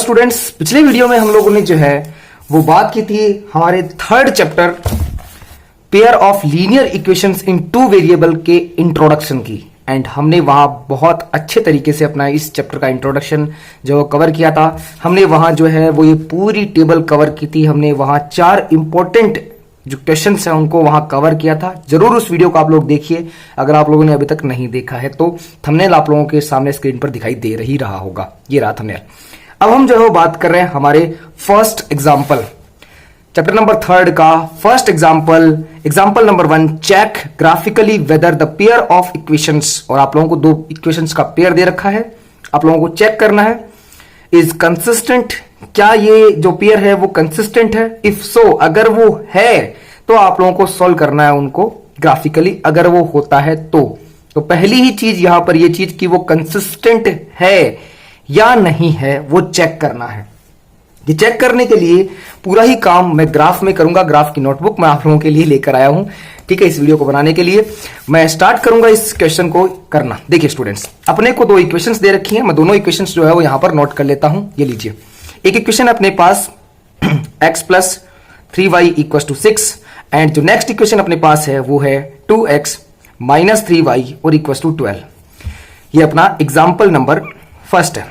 Students, पिछले video में हम लोगों ने जो है वो बात की थी हमारे third chapter pair of linear equations in two variable के इंट्रोडक्शन की। एंड हमने वहां बहुत अच्छे तरीके से अपना इस चैप्टर का इंट्रोडक्शन जो कवर किया था। हमने वहां जो है वो ये पूरी टेबल कवर की थी। हमने वहां 4 इंपॉर्टेंट जो क्वेश्चंस हैं उनको वहां कवर किया था। जरूर उस वीडियो को आप लोग देखिए अगर आप लोगों ने अभी तक नहीं देखा है तो। थंबनेल आप लोगों के सामने स्क्रीन पर दिखाई दे ही रहा होगा, ये रहा थंबनेल। अब हम जो है वो बात कर रहे हैं हमारे फर्स्ट एग्जाम्पल, चैप्टर नंबर 3 का first example number 1, check graphically whether the pair of equations. और आप लोगों को 2 इक्वेशंस का पेयर दे रखा है, आप लोगों को चेक करना है इज कंसिस्टेंट, क्या ये जो पेयर है वो कंसिस्टेंट है। इफ सो, अगर वो है तो आप लोगों को सॉल्व करना है उनको ग्राफिकली। अगर वो होता है तो पहली ही चीज यहां पर ये चीज कि वो कंसिस्टेंट है या नहीं है वो चेक करना है। ये चेक करने के लिए पूरा ही काम मैं ग्राफ में करूंगा। ग्राफ की नोटबुक मैं आप लोगों के लिए लेकर आया हूं, ठीक है। इस वीडियो को बनाने के लिए मैं स्टार्ट करूंगा इस क्वेश्चन को करना। देखिए स्टूडेंट्स, अपने को 2 इक्वेशंस दे रखी हैं, मैं दोनों इक्वेशंस जो है वो यहां पर नोट कर लेता हूं। ये लीजिए, एक इक्वेशन अपने पास x plus 3y equal to 6 and जो नेक्स्ट इक्वेशन अपने पास है वो है 2x माइनस 3y और इक्वल टू 12। ये अपना एग्जाम्पल नंबर फर्स्ट है।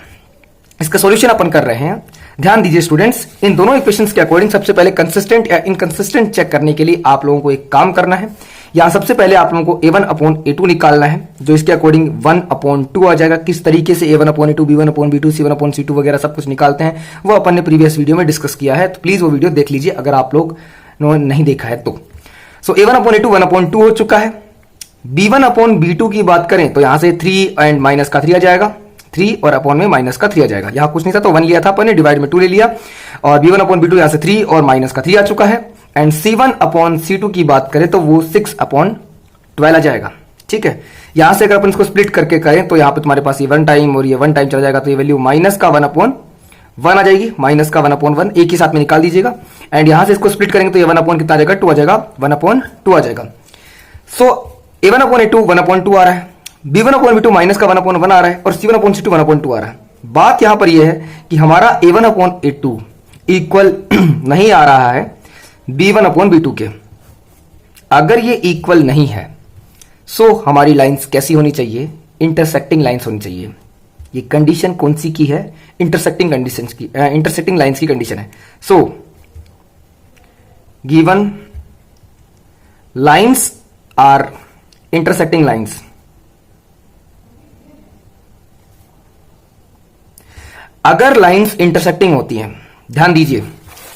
इसका सॉल्यूशन अपन कर रहे हैं। ध्यान दीजिए स्टूडेंट्स, इन दोनों इक्वेशंस के अकॉर्डिंग सबसे पहले कंसिस्टेंट या इनकंसिस्टेंट चेक करने के लिए आप लोगों को एक काम करना है। यहां सबसे पहले आप लोगों को a1/a2 निकालना है, जो इसके अकॉर्डिंग 1/2 आ जाएगा। किस तरीके से a1/a2, b1/b2, c1/c2 वगैरह सब कुछ निकालते हैं वो अपन ने प्रीवियस वीडियो में डिस्कस किया है, तो प्लीज वो वीडियो देख लीजिए अगर आप लोग नहीं देखा है तो। सो a1/a2 1/2 हो चुका है। b1/b2 की बात करें तो यहां से 3 एंड माइनस का 3 आ जाएगा, 3 और अपॉन में माइनस का 3 आ जाएगा। यहां कुछ नहीं था तो 1 लिया था अपन ने, डिवाइड में 2 ले लिया और b1/b2 यहां से 3 और माइनस का 3 आ चुका है। एंड c1/c2 की बात करें तो वो 6/12 आ जाएगा, ठीक है। यहां से अगर अपन इसको स्प्लिट करके करें तो यहां पे तुम्हारे पास ये 1 टाइम और ये 1 टाइम चला जाएगा, तो ये वैल्यू माइनस का 1/1 आ जाएगी। माइनस का 1/1 एक ही साथ में निकाल दीजिएगा। एंड यहां से इसको स्प्लिट करेंगे तो ये 1 कितना आ जाएगा, 2 आ जाएगा, 1/2 आ जाएगा। सो a1/a2 1/2 आ रहा है, b1/b2 माइनस का 1/1 आ रहा है और c1/c2 1/2 आ रहा है। बात यहां पर यह है कि हमारा a1/a2 इक्वल नहीं आ रहा है b1/b2 के। अगर ये इक्वल नहीं है सो हमारी लाइंस कैसी होनी चाहिए, इंटरसेक्टिंग लाइंस होनी चाहिए। ये कंडीशन कौन सी की है, इंटरसेक्टिंग कंडीशंस की, इंटरसेक्टिंग लाइंस की कंडीशन है। So given lines are intersecting lines, अगर लाइंस इंटरसेक्टिंग होती हैं, ध्यान दीजिए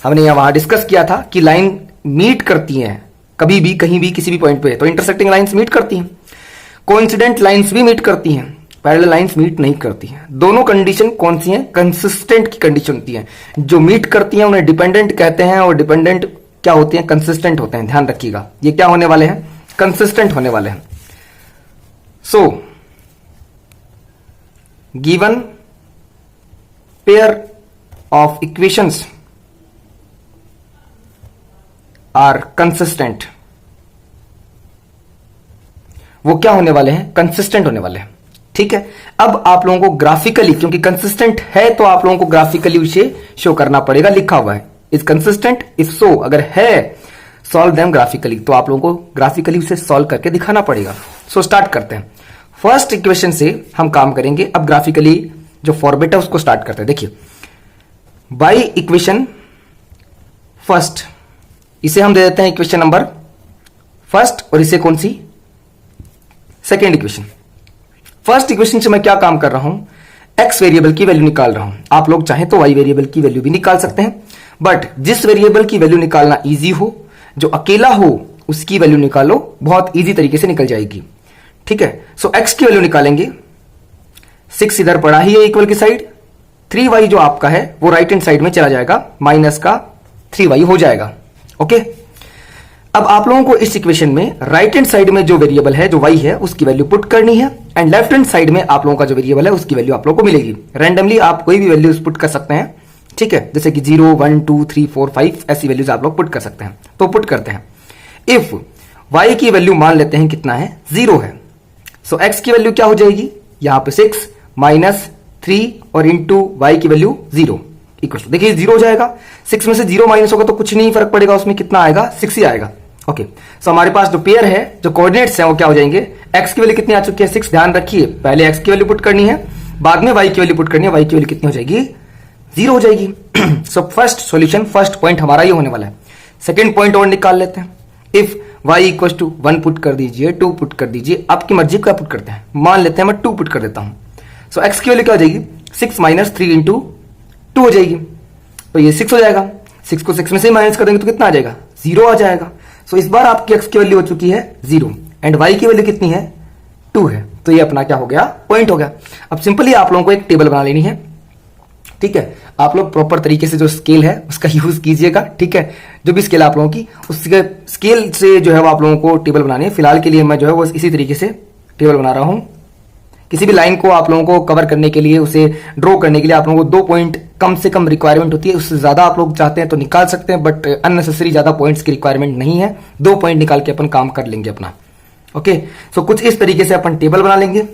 हमने यहां वहां डिस्कस किया था कि लाइन मीट करती हैं कभी भी कहीं भी किसी भी पॉइंट पे, तो इंटरसेक्टिंग लाइंस मीट करती हैं। कोइंसिडेंट लाइंस भी मीट करती हैं, पैरेलल लाइंस मीट नहीं करती हैं। दोनों कंडीशन कौन सी हैं, कंसिस्टेंट की कंडीशन होती है। जो मीट करती हैं उन्हें डिपेंडेंट कहते हैं और डिपेंडेंट क्या होते हैं, कंसिस्टेंट होते हैं। ध्यान रखिएगा, ये क्या होने वाले हैं, कंसिस्टेंट होने वाले हैं। So given pair of equations are consistent, वो क्या होने वाले हैं, कंसिस्टेंट होने वाले हैं, ठीक है। अब आप लोगों को ग्राफिकली, क्योंकि कंसिस्टेंट है तो आप लोगों को ग्राफिकली उसे शो करना पड़ेगा। लिखा हुआ है इज कंसिस्टेंट, इफ सो अगर है सॉल्व देम ग्राफिकली, तो आप लोगों को ग्राफिकली उसे सॉल्व करके दिखाना पड़ेगा। सो स्टार्ट करते हैं। फर्स्ट इक्वेशन से हम काम करेंगे। अब ग्राफिकली जो फॉर्मेट है उसको स्टार्ट करते हैं। देखिए बाई इक्वेशन फर्स्ट, इसे हम दे देते हैं इक्वेशन नंबर फर्स्ट और इसे कौन सी, सेकेंड इक्वेशन। फर्स्ट इक्वेशन से मैं क्या काम कर रहा हूं, एक्स वेरिएबल की वैल्यू निकाल रहा हूं। आप लोग चाहें तो वाई वेरिएबल की वैल्यू भी निकाल सकते हैं, बट जिस वेरिएबल की वैल्यू निकालना इजी हो, जो अकेला हो, उसकी वैल्यू निकालो, बहुत इजी तरीके से निकल जाएगी, ठीक है। सो एक्स की वैल्यू निकालेंगे, 6 इधर पड़ा ही है इक्वल की साइड, 3y जो आपका है वो राइट हैंड साइड में चला जाएगा, माइनस का 3y हो जाएगा, ओके। अब आप लोगों को इस इक्वेशन में राइट हैंड साइड में जो वेरिएबल है, जो y है, उसकी वैल्यू पुट करनी है एंड लेफ्ट हैंड साइड में आप लोगों का जो वेरिएबल है उसकी वैल्यू आप लोगों को मिलेगी। रैंडमली आप कोई भी वैल्यूज पुट कर सकते हैं, ठीक है, जैसे कि 0 1 2 3 4 5 ऐसी वैल्यूज आप लोग पुट कर सकते हैं। तो पुट करते हैं। इफ y की वैल्यू मान लेते हैं कितना है, 0 है, सो x की वैल्यू क्या हो जाएगी, यहां पे 6 माइनस 3 और इंटू वाई की वैल्यू 0, इक्वल टू, देखिए 0 हो जाएगा, 6 में से 0 माइनस होगा तो कुछ नहीं फर्क पड़ेगा, उसमें कितना आएगा, 6 ही आएगा। ओके, सो हमारे पास जो पेयर है, जो कोऑर्डिनेट्स हैं वो क्या हो जाएंगे, x की वैल्यू कितनी आ चुकी है, 6। ध्यान रखिए पहले x की वैल्यू पुट करनी है, बाद में y की वैल्यू पुट करनी है, y की वैल्यू कितनी हो जाएगी, 0 हो जाएगी। So first solution, first point हमारा ये होने वाला है। सेकंड पॉइंट और निकाल लेते हैं। If y equal to 1 put कर दीजिए, 2 पुट कर दीजिए, आपकी मर्जी क्या पुट करते हैं, मान लेते हैं मैं 2 पुट कर देता हूं। सो x की वैल्यू क्या हो जाएगी, 6 माइनस 3 इंटू 2 हो जाएगी, तो ये 6 हो जाएगा। 6 को 6 में से माइनस कर देंगे तो कितना आ जाएगा, 0 आ जाएगा। सो इस बार आपकी x की वैल्यू हो चुकी है 0 एंड y की वैल्यू कितनी है, 2 है। तो ये अपना क्या हो गया, पॉइंट हो गया। अब सिंपली आप लोगों को एक टेबल बना लेनी है, ठीक है। आप लोग प्रॉपर तरीके से जो स्केल है उसका यूज कीजिएगा, ठीक है। जो भी स्केल आप लोगों की, उसके स्केल से जो है वो आप लोगों को टेबल बनानी है। फिलहाल के लिए मैं जो है वो इसी तरीके से टेबल बना रहा हूं। किसी भी लाइन को आप लोगों को कवर करने के लिए, उसे ड्रॉ करने के लिए आप लोगों को 2 पॉइंट कम से कम रिक्वायरमेंट होती है। उससे ज्यादा आप लोग चाहते हैं तो निकाल सकते हैं, बट अननेसेसरी ज्यादा पॉइंट्स की रिक्वायरमेंट नहीं है। 2 पॉइंट निकाल के अपन काम कर लेंगे अपना। ओके, सो कुछ इस तरीके से अपन टेबल बना लेंगे,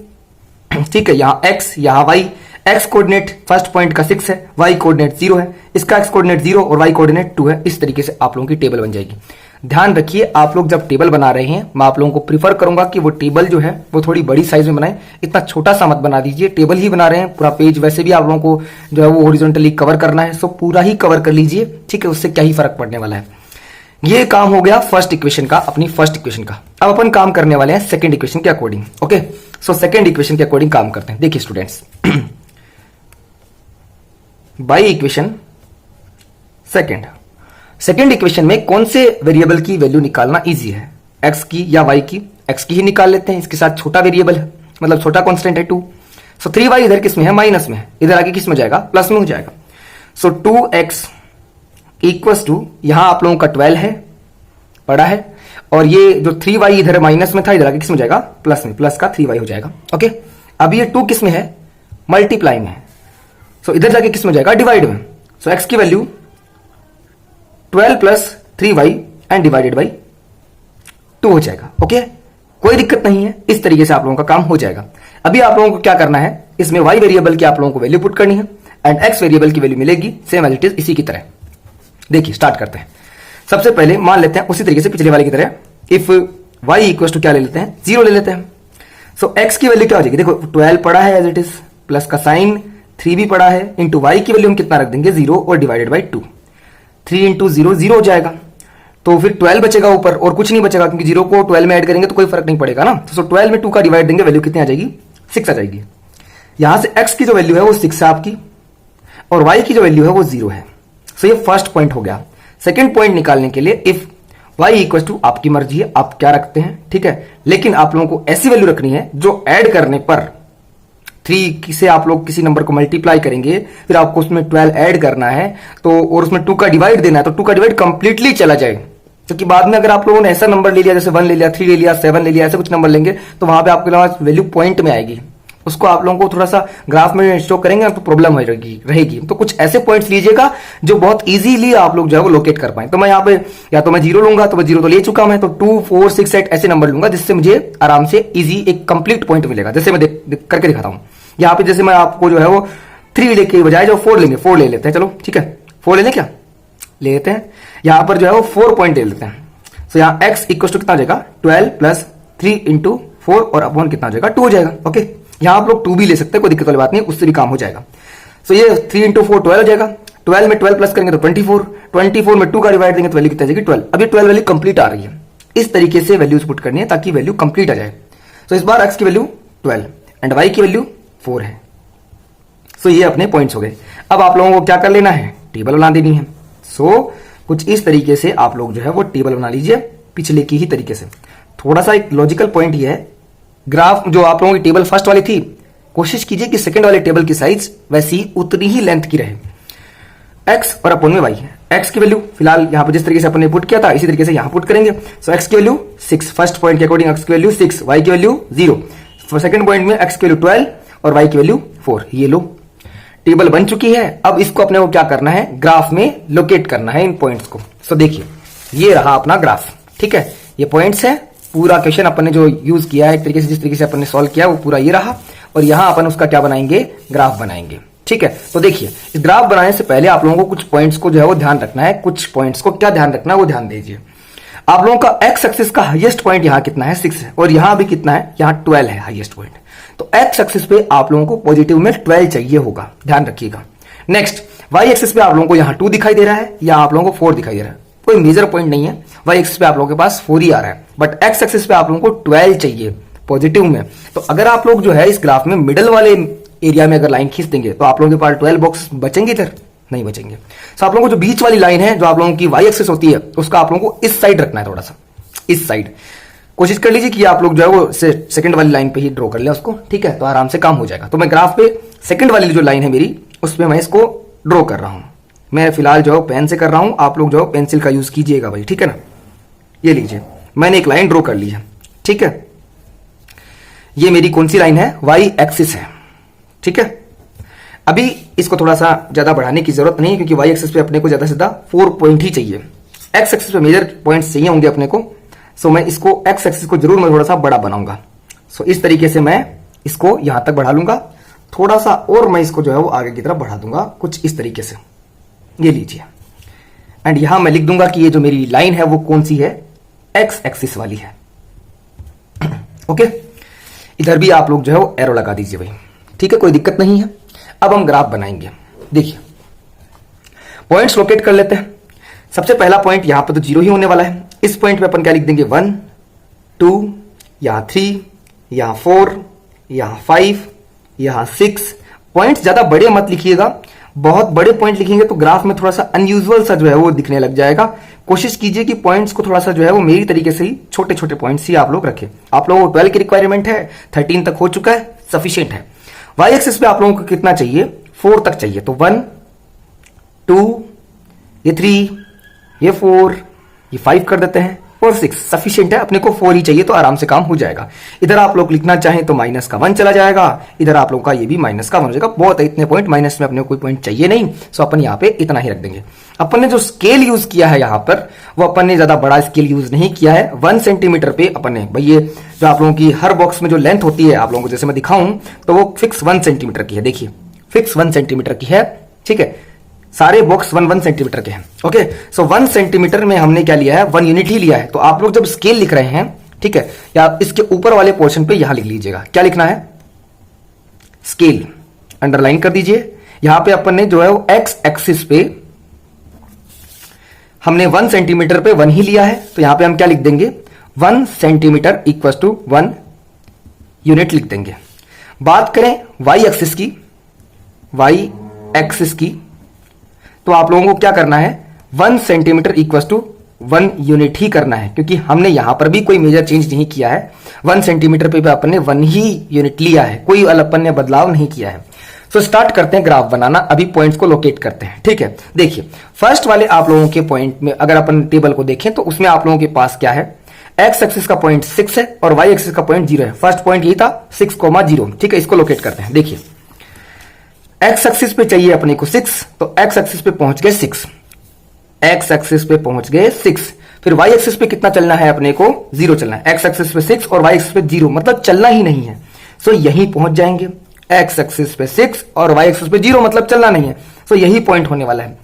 ठीक है। यहाँ x, यहाँ y, x coordinate first point का 6 है, y कोऑर्डिनेट 0 है, इसका x कोऑर्डिनेट 0 और y कोऑर्डिनेट 2 है। इस तरीके से आप लोगों की टेबल बन जाएगी। ध्यान रखिए, आप लोग जब टेबल बना रहे हैं, मैं आप लोगों को प्रीफर करूंगा कि वो टेबल जो है वो थोड़ी बड़ी साइज में बनाएं। इतना छोटा सा मत बना दीजिए। टेबल ही बना रहे हैं, पूरा पेज वैसे भी आप लोगों को जो है वो हॉरिजॉन्टली कवर करना है, सो पूरा ही कवर कर लीजिए, ठीक है। उससे क्या ही फर्क पड़ने वाला है। ये काम हो गया फर्स्ट इक्वेशन का, अपनी फर्स्ट इक्वेशन का। अब अपन काम करने वाले हैं सेकंड इक्वेशन के according. Okay, so second equation के अकॉर्डिंग काम करते हैं। देखिए students, by equation second equation में कौन से वेरिएबल की वैल्यू निकालना इजी है, x की या y की। x की ही निकाल लेते हैं, इसके साथ छोटा वेरिएबल है, मतलब छोटा कांस्टेंट है 2। सो 3y इधर किस में है, माइनस में है, इधर आगे किस में जाएगा, प्लस में हो जाएगा। सो 2x इक्वल्स टू, यहां आप लोगों का 12 है, पड़ा है, और ये जो 3y इधर माइनस में था, इधर आगे किस में जाएगा, प्लस में, प्लस का 3y हो जाएगा। ओके, अब ये 2 किस में है, मल्टीप्लाई में है, सो इधर जाके किस में जाएगा, डिवाइड में। सो x की value 12 plus 3y and divided by 2 हो जाएगा। ओके, कोई दिक्कत नहीं है, इस तरीके से आप लोगों का काम हो जाएगा। अभी आप लोगों को क्या करना है, इसमें y वेरिएबल की आप लोगों को वैल्यू पुट करनी है एंड x वेरिएबल की वैल्यू मिलेगी सेम एज इट इज, इसी की तरह। देखिए स्टार्ट करते हैं। सबसे पहले मान लेते हैं उसी तरीके से पिछले वाले की तरह, इफ y इक्वल टू क्या ले लेते हैं, 0 ले लेते हैं। सो x की वैल्यू क्या हो जाएगी, देखो 12 पड़ा है एज इट इज, प्लस का साइन 3 भी पड़ा है, इंटू y की वैल्यू हम कितना रख देंगे, 0 और डिवाइडेड बाई 2। 3 इंटू 0 0 हो जाएगा, तो फिर 12 बचेगा ऊपर और कुछ नहीं बचेगा, क्योंकि 0 को 12 में ऐड करेंगे तो कोई फर्क नहीं पड़ेगा ना। तो 12 में 2 का डिवाइड देंगे, वैल्यू कितनी आ जाएगी, 6 आ जाएगी। यहां से x की जो वैल्यू है वो 6 है आपकी, और y की जो वैल्यू है वो 0 है। सो ये फर्स्ट पॉइंट हो गया। सेकंड पॉइंट निकालने के लिए इफ y इक्वल टू, आपकी मर्जी है आप क्या रखते हैं, ठीक है, लेकिन आप लोगों को ऐसी वैल्यू रखनी है जो ऐड करने पर 3 से आप लोग किसी नंबर को मल्टीप्लाई करेंगे, फिर आपको उसमें 12 ऐड करना है, तो और उसमें 2 का डिवाइड देना है, तो 2 का डिवाइड कंप्लीटली चला जाए। क्योंकि बाद में अगर आप लोगों ने ऐसा नंबर ले लिया, जैसे 1 ले लिया, 3 ले लिया, 7 ले लिया, ऐसे कुछ नंबर लेंगे, तो वहां पे आपके पास वैल्यू पॉइंट में आएगी। उसको आप लोगों को थोड़ा सा ग्राफ में शो करेंगे तो प्रॉब्लम रहेगी। तो कुछ ऐसे पॉइंट्स लीजिएगा जो बहुत इजीली आप लोग जो है वो लोकेट कर पाए। तो मैं यहाँ पे या तो मैं 0 लूंगा, तो मैं 0 तो ले चुका मैं, तो 2, 4, 6, 8 ऐसे नंबर लूंगा, जिससे मुझे आराम से इजी एक कंप्लीट पॉइंट मिलेगा। जैसे मैं करके दिखाता हूं यहाँ पे, जैसे मैं आपको जो है वो 3 लेके बजाय जो 4 लेंगे, 4 ले लेते हैं, चलो ठीक है, 4 ले लें, क्या ले लेते हैं। यहां पर जो है वो 4 पॉइंट ले लेते हैं। तो यहाँ x इक्वल टू कितना हो जाएगा, 12 प्लस 3 इंटू 4 और अपॉन कितना हो जाएगा, 2 हो जाएगा। ओके, यहाँ आप लोग 2 भी ले सकते हैं, कोई दिक्कत वाली बात नहीं, उससे भी काम हो जाएगा। सो ये 3 इंटू 4 12 हो जाएगा, 12 में 12 प्लस करेंगे तो 24, 24 में 2 का डिवाइड देंगे तो वैल्यू कितनी आ जाएगी, 12। अब ये 12 वैल्यू कंप्लीट आ रही है, इस तरीके से वैल्यूज पुट करनी है ताकि वैल्यू कंप्लीट आ जाए। सो इस बार x की वैल्यू 12 एंड y की वैल्यू 4 है। सो ये अपने पॉइंट्स हो गए। अब आप लोगों को क्या कर लेना है, टेबल बना देनी है। सो कुछ इस तरीके से आप लोग जो है वो टेबल बना लीजिए, पिछले की ही तरीके से। थोड़ा सा एक लॉजिकल पॉइंट ये है, ग्राफ जो आप लोगों की टेबल फर्स्ट वाली थी, कोशिश कीजिए कि सेकंड वाले टेबल की साइज वैसी उतनी ही लेंथ की रहे, x और अपॉन में y है। x की वैल्यू फिलहाल यहां पर जिस तरीके से अपन ने पुट किया था इसी तरीके से यहां पुट करेंगे। सो x की वैल्यू 6 फर्स्ट पॉइंट के अकॉर्डिंग, x की वैल्यू 6, y की वैल्यू 0। सेकंड पॉइंट में x की वैल्यू 12 और y की वैल्यू 4। ये लो टेबल बन चुकी है। अब इसको अपने को क्या करना है, ग्राफ में लोकेट करना है इन पॉइंट्स को। सो देखिए ये रहा अपना ग्राफ, ठीक है, ये पॉइंट्स है। पूरा क्वेश्चन अपन ने जो यूज किया है एक तरीके से, जिस तरीके से अपन ने सॉल्व किया वो पूरा ये रहा, और यहां अपन उसका क्या बनाएंगे, ग्राफ बनाएंगे। ठीक है, तो देखिए इस ग्राफ बनाने से पहले आप लोगों को कुछ पॉइंट्स को जो है वो ध्यान रखना है। कुछ पॉइंट्स को क्या ध्यान रखना है वो ध्यान दीजिए। आप लोगों का एक्स एक्सिस का हाईएस्ट पॉइंट यहां कितना है 6 है, और यहां भी कितना है, यहां 12 है हाईएस्ट पॉइंट। तो एक्स एक्सिस पे आप लोगों को पॉजिटिव में 12 चाहिए होगा, ध्यान रखिएगा। नेक्स्ट वाई एक्सिस पे आप लोगों को यहां 2 दिखाई दे रहा है, या आप लोगों को 4 दिखाई दे रहा है, कोई मेजर पॉइंट नहीं है। वाई एक्सिस पे आप लोगों के पास 4 ही आ रहा है, बट एक्स एक्सिस पे आप लोगों को 12 चाहिए पॉजिटिव में। तो अगर आप लोग जो है इस ग्राफ में मिडल वाले एरिया में अगर लाइन खींच देंगे तो आप लोगों के पास 12 बॉक्स बचेंगे, इधर नहीं बचेंगे। तो आप लोगों को जो बीच वाली लाइन है, जो आप लोगों की वाई एक्सिस होती है, उसका आप लोगों को इस साइड रखना है, थोड़ा सा इस साइड कोशिश कर लीजिए कि आप लोग जो है वो सेकंड वाली लाइन पे ही ड्रॉ कर लें उसको, ठीक है, तो आराम से काम हो जाएगा। तो मैं ग्राफ पे सेकंड वाली जो लाइन है मेरी, उसमें मैं इसको ड्रॉ कर रहा हूं। मैं फिलहाल जो है पेन से कर रहा हूं, आप लोग जो है पेंसिल का यूज कीजिएगा भाई, ठीक है ना। ये लीजिए, मैंने एक लाइन ड्रॉ कर ली है, ठीक है। ये मेरी कौन सी लाइन है, वाई एक्सिस है, ठीक है। अभी इसको थोड़ा सा ज्यादा बढ़ाने की जरूरत नहीं है, क्योंकि वाई एक्सिस पे अपने को ज्यादा से ज्यादा 4 पॉइंट ही चाहिए। एक्स एक्सिस पे मेजर पॉइंट्स चाहिए होंगे अपने को, सो मैं इसको एक्स एक्सिस को जरूर मैं थोड़ा सा बड़ा बनाऊंगा। सो इस तरीके से मैं इसको यहां तक बढ़ा लूंगा, थोड़ा सा और मैं इसको जो है वो आगे की तरफ बढ़ा दूंगा, कुछ इस तरीके से। ये लीजिए, एंड यहां मैं लिख दूंगा कि ये जो मेरी लाइन है वो कौन सी है, एक्स एक्सिस वाली है। ओके, इधर भी आप लोग जो है वो एरो लगा दीजिए भाई, ठीक है, कोई दिक्कत नहीं है। अब हम ग्राफ बनाएंगे। देखिए पॉइंट्स लोकेट कर लेते हैं। सबसे पहला पॉइंट यहां पर तो 0 ही होने वाला है। इस पॉइंट पे अपन क्या लिख देंगे, 1 2, यहां 3, यहां 4, यहां 5, यहां 6। पॉइंट ज्यादा बड़े मत लिखिएगा, बहुत बड़े पॉइंट लिखेंगे तो ग्राफ में थोड़ा सा अनयूजुअल सा जो है वो दिखने लग जाएगा। कोशिश कीजिए कि पॉइंट्स को थोड़ा सा जो है वो मेरी तरीके से ही छोटे छोटे पॉइंट्स ही आप लोग रखें। आप लोगों को 12 की रिक्वायरमेंट है, 13 तक हो चुका है, सफिशिएंट है। वाई एक्सिस पे आप लोगों को कितना चाहिए, 4 तक चाहिए। तो 1 2, ये 3, ये 4, ये 5 कर देते हैं, और 6 सफिशिएंट है। अपने को 4 ही चाहिए तो आराम से काम हो जाएगा। इधर आप लोग लिखना चाहें तो माइनस का 1 चला जाएगा, इधर आप लोग का ये भी माइनस का 1 हो जाएगा। बहुत है, इतने पॉइंट माइनस में अपने को कोई पॉइंट चाहिए नहीं, सो अपन यहाँ पे इतना ही रख देंगे। अपन ने जो स्केल यूज किया है यहाँ पर, वो अपन ने ज्यादा बड़ा स्केल यूज नहीं किया है। 1 सेंटीमीटर पे अपन ने भाई, ये जो आप लोगों की हर बॉक्स में जो लेंथ होती है, आप लोगों को जैसे मैं दिखाऊं तो वो फिक्स 1 सेंटीमीटर की है। देखिए फिक्स 1 सेंटीमीटर की है, ठीक है। सारे बॉक्स 1 सेंटीमीटर के हैं। ओके, सो 1 सेंटीमीटर में हमने क्या लिया है, 1 यूनिट ही लिया है। तो आप लोग जब स्केल लिख रहे हैं, ठीक है, या इसके ऊपर वाले पोर्शन पे यहां लिख लीजिएगा, क्या लिखना है, स्केल, अंडरलाइन कर दीजिए। यहां पे अपन ने जो है वो एक्स एक्सिस पे हमने 1 सेंटीमीटर पे 1 ही लिया है, तो यहां पे हम क्या लिख देंगे, 1 सेंटीमीटर इक्वल टू 1 यूनिट लिख देंगे। बात करें वाई एक्सिस की, वाई एक्सिस की, तो आप लोगों को क्या करना है, 1 सेंटीमीटर इक्वल टू 1 यूनिट ही करना है, क्योंकि हमने यहां पर भी कोई मेजर चेंज नहीं किया है। 1 सेंटीमीटर पे भी अपन ने 1 ही यूनिट लिया है, कोई अपन ने बदलाव नहीं किया है। तो स्टार्ट करते हैं ग्राफ बनाना। अभी पॉइंट्स को लोकेट करते हैं, ठीक है। देखिए फर्स्ट वाले आप लोगों के पॉइंट में अगर अपन टेबल को देखें तो उसमें आप लोगों के पास क्या है, एक्स एक्सिस का पॉइंट 6 है और वाई एक्सिस का पॉइंट 0 है। फर्स्ट पॉइंट यही था 6,0, ठीक है। इसको लोकेट करते हैं। देखिए एक्स एक्सिस पे चाहिए अपने को 6, तो एक्स एक्सिस पे पहुंच गए 6, एक्स एक्सिस पे पहुंच गए 6। फिर वाई एक्सिस पे कितना चलना है अपने को, 0 चलना है। एक्स एक्सिस पे 6 और वाई एक्सिस पे 0, मतलब चलना ही नहीं है, सो यही पहुंच जाएंगे। एक्स एक्सिस पे 6 और वाई एक्सिस पे 0, मतलब चलना नहीं है, सो यही पॉइंट होने वाला है।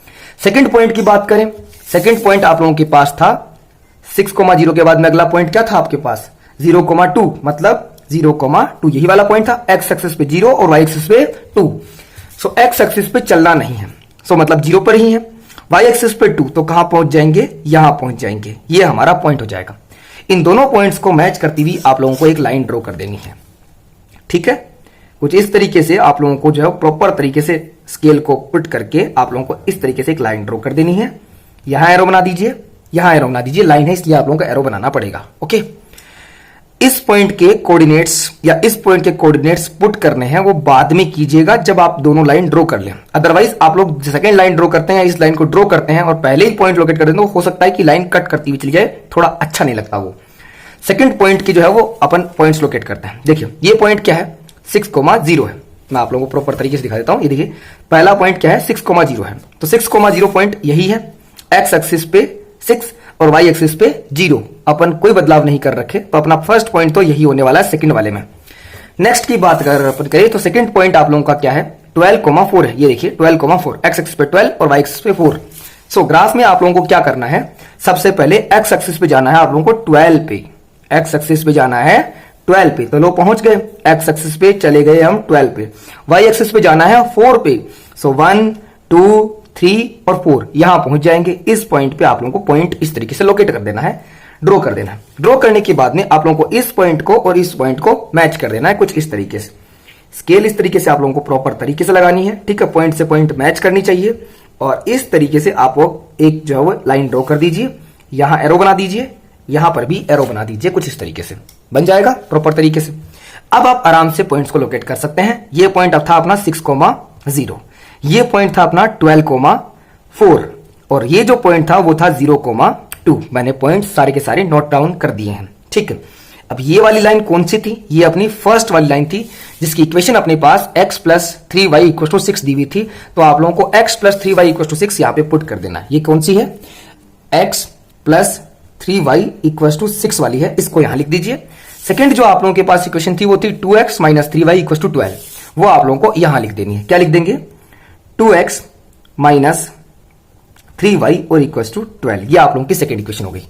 सेकंड पॉइंट की बात करें, सेकंड पॉइंट आप लोगों के पास था 6,0 के बाद में अगला पॉइंट क्या था आपके पास, 0,2, मतलब 0,2, यही वाला पॉइंट था। एक्स एक्सिस पे 0 और वाई एक्सिस पे 2, सो एक्स एक्सिस पे चलना नहीं है, सो मतलब 0 पर ही है। वाई एक्सिस पे 2, तो कहां पहुंच जाएंगे, यहां पहुंच जाएंगे, ये हमारा पॉइंट हो जाएगा। इन दोनों पॉइंट्स को मैच करती हुई आप लोगों को एक लाइन ड्रॉ कर देनी है, ठीक है। कुछ इस तरीके से आप लोगों को जो है प्रॉपर तरीके से स्केल को पुट करके आप लोगों को इस तरीके से एक लाइन ड्रॉ कर देनी है। यहां एरो बना दीजिए, यहां एरो बना दीजिए, लाइन है इसलिए आप लोगों को एरो बनाना पड़ेगा। ओके, इस पॉइंट के कोऑर्डिनेट्स या इस पॉइंट के कोऑर्डिनेट्स पुट करने हैं, वो बाद में कीजिएगा जब आप दोनों लाइन ड्रॉ कर लें। अदरवाइज आप लोग सेकंड लाइन ड्रॉ करते हैं, इस लाइन को ड्रॉ करते हैं और पहले ही पॉइंट लोकेट कर देते हैं, तो हो सकता है कि लाइन कट करती हुई चली जाए, थोड़ा अच्छा नहीं लगता। वो सेकंड पॉइंट की जो है वो अपन पॉइंट्स लोकेट करते हैं। देखिए ये पॉइंट क्या है, 6,0 है। मैं आप लोगों को प्रॉपर तरीके से दिखा देता हूं। ये देखिए पहला पॉइंट क्या है, 6,0 है, तो 6,0 पॉइंट यही है। एक्स एक्सिस पे 6 और वाई एक्सिस पे 0, अपन कोई बदलाव नहीं कर रखे, तो अपना फर्स्ट पॉइंट तो यही होने वाला है सेकंड वाले में। नेक्स्ट की बात अगर अपन करें तो सेकंड पॉइंट आप लोगों का क्या है, 12,4 है। ये देखिए 12,4, एक्स एक्सिस पे 12 और वाई एक्सिस पे 4। सो ग्राफ में आप लोगों को क्या करना है, सबसे पहले एक्स एक्सिस पे जाना है आप लोगों को 12 पे, एक्स एक्सिस पे जाना है 12 पे, तो लोग पहुंच गए, एक्स एक्सिस पे चले गए हम 12 पे। वाई एक्सिस पे जाना है 4 पे, सो 1 2 3 और 4 यहां पहुंच जाएंगे। इस पॉइंट पे आप लोगों को पॉइंट इस तरीके से लोकेट कर देना है, ड्रॉ कर देना है। ड्रॉ करने के बाद में आप लोगों को इस पॉइंट को और इस पॉइंट को मैच कर देना है कुछ इस तरीके से। स्केल इस तरीके से आप लोगों को प्रॉपर तरीके से लगानी है, ठीक है, पॉइंट से पॉइंट मैच करनी चाहिए। और इस तरीके से आप लोग एक जो है वो लाइन ड्रॉ कर दीजिए, यहां एरो बना दीजिए, यहां पर भी एरो बना दीजिए, कुछ इस तरीके से बन जाएगा प्रॉपर तरीके से। अब आप आराम से पॉइंट्स को लोकेट कर सकते हैं। ये पॉइंट अब था अपना 6,0, ये पॉइंट था अपना 12,4 और ये जो पॉइंट था वो था 0,2। मैंने पॉइंट सारे के सारे नोट डाउन कर दिए हैं, ठीक है। अब ये वाली लाइन कौन सी थी, ये अपनी फर्स्ट वाली लाइन थी जिसकी इक्वेशन अपने पास x plus 3y equal to 6 दी हुई थी। तो आप लोगों को x plus 3y equal to 6 यहां पे पुट कर देना है। ये कौन सी है, x plus 3y equal to 6 वाली है, इसको यहां लिख दीजिए। सेकेंड जो आप लोगों के पास इक्वेशन थी वो थी 2x minus 3y equal to 12, वो आप लोगों को यहां लिख देनी है। क्या लिख देंगे, 2x माइनस 3y और इक्वल टू 12, ये आप लोगों की सेकेंड इक्वेशन हो गई।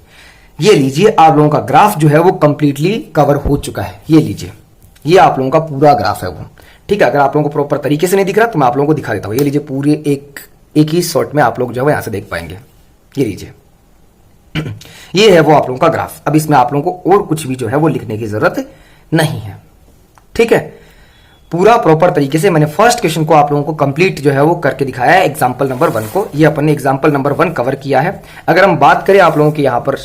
ये लीजिए आप लोगों का ग्राफ जो है वो कंप्लीटली कवर हो चुका है। ये लीजिए, ये आप लोगों का पूरा ग्राफ है वो, ठीक है। अगर आप लोगों को प्रॉपर तरीके से नहीं दिख रहा तो मैं आप लोगों को दिखा देता हूं। ये लीजिए, पूरे एक ही शॉट में आप लोग जो है यहां से देख पाएंगे। ये लीजिए ये है वो आप लोगों का ग्राफ। अब इसमें आप लोगों को और कुछ भी जो है वो लिखने की जरूरत नहीं है, ठीक है। पूरा प्रॉपर तरीके से मैंने फर्स्ट क्वेश्चन को आप लोगों को कंप्लीट जो है वो करके दिखाया है, एग्जांपल नंबर 1 को। ये अपन ने एग्जांपल नंबर 1 कवर किया है। अगर हम बात करें आप लोगों के यहां पर,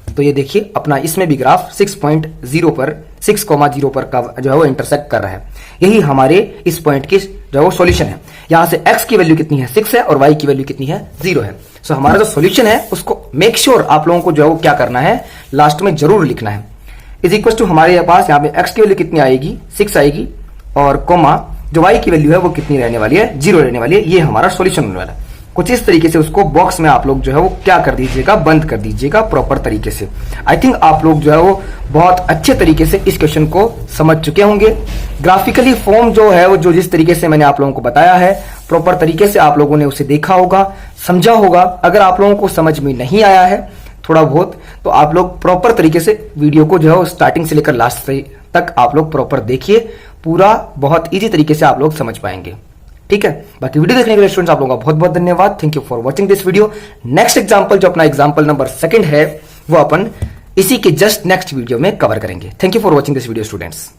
तो ये देखिए अपना इसमें भी ग्राफ 6.0 पर 6,0 पर का जो है वो इंटरसेक्ट कर रहा है। यही हमारे इस पॉइंट की जो है वो सॉल्यूशन है। यहां से x की वैल्यू कितनी है, 6 है, और y की वैल्यू कितनी है, 0 है। सो हमारा जो सॉल्यूशन है उसको मेक श्योर आप लोगों को जो है वो क्या करना है, लास्ट में जरूर लिखना है। इज इक्वल टू हमारे पास यहाँ पे x की वैल्यू कितनी आएगी, 6 आएगी, और कोमा जो y की वैल्यू है वो कितनी रहने वाली है, 0 रहने वाली है। ये हमारा सॉल्यूशन होने वाला है। कुछ इस तरीके से उसको बॉक्स में आप लोग जो है वो क्या कर दीजिएगा, बंद कर दीजिएगा प्रॉपर तरीके से। आई थिंक आप लोग जो है वो बहुत अच्छे तरीके से इस क्वेश्चन को समझ चुके होंगे। ग्राफिकली फॉर्म जो है वो जो जिस तरीके से मैंने आप लोगों को बताया है, प्रॉपर तरीके से आप लोगों ने उसे देखा होगा, समझा होगा। अगर आप लोगों को समझ में नहीं आया है थोड़ा बहुत, तो आप लोग प्रॉपर तरीके से वीडियो को जो है स्टार्टिंग से लेकर लास्ट तक आप लोग प्रॉपर देखिए, पूरा बहुत इजी तरीके से आप लोग समझ पाएंगे, ठीक है। बाकी वीडियो देखने के लिए स्टूडेंट्स आप लोगों का बहुत बहुत धन्यवाद। Thank you for watching this video. Next example जो अपना एग्जांपल नंबर 2 है वो अपन इसी के जस्ट नेक्स्ट वीडियो में कवर करेंगे। Thank you for watching this video students.